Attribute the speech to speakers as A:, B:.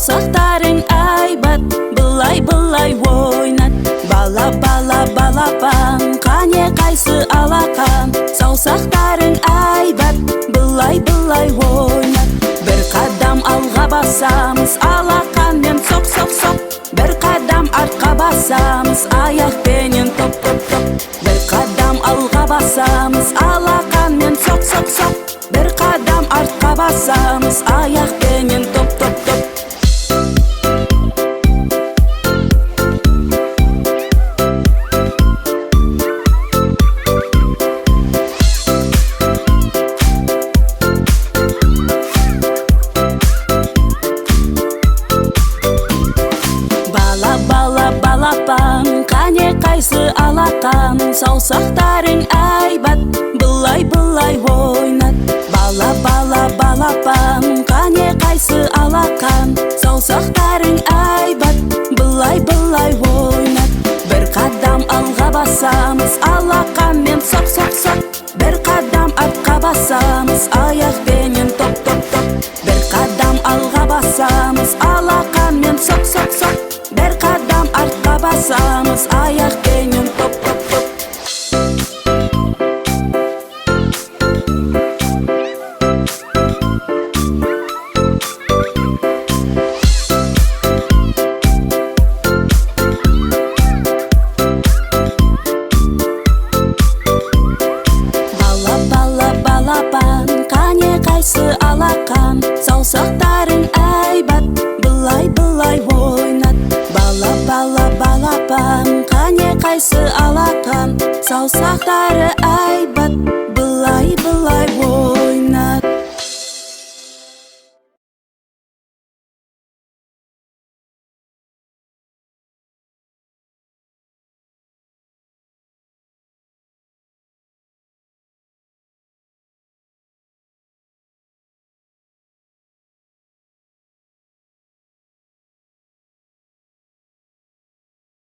A: саусақтарың айбат, былай-былай ойнат. Бала-бала балапан, қане қайсы алақан. Саусақтарың айбат, былай-былай ойнат. Бір қадам алға басамыз, алақанмен соқ-соқ-соқ. Бір қадам артқа басамыз, аяқпенен топ-топ-топ. Бір қадам алға басамыз, алақанмен соқ-соқ-соқ. Бір қадам артқа басамыз, аяқпенен топ-топ-топ. Бала-бала балапан, қане қайсы алақан. Саусақтарың айбат, былай-былай ойнат. Бала-бала балапан, қане қайсы алақан. Саусақтарың айбат, былай-былай ойнат. Бір қадам алға басамыз, алақанмен соқ-соқ-соқ. Бір қадам артқа басамыз, аяқпенен топ-топ-топ. Бір қадам алға басамыз, алақанмен соқ-соқ-соқ. Бір қадам артқа басамыз, аяқпенен топ-топ-топ. Бала-бала балапан, қане қайсы алақан. Саусақтарың айбат, былай-былай ойнат. Бала-бала балапан, қане қайсы алақан. Саусақтары айбат,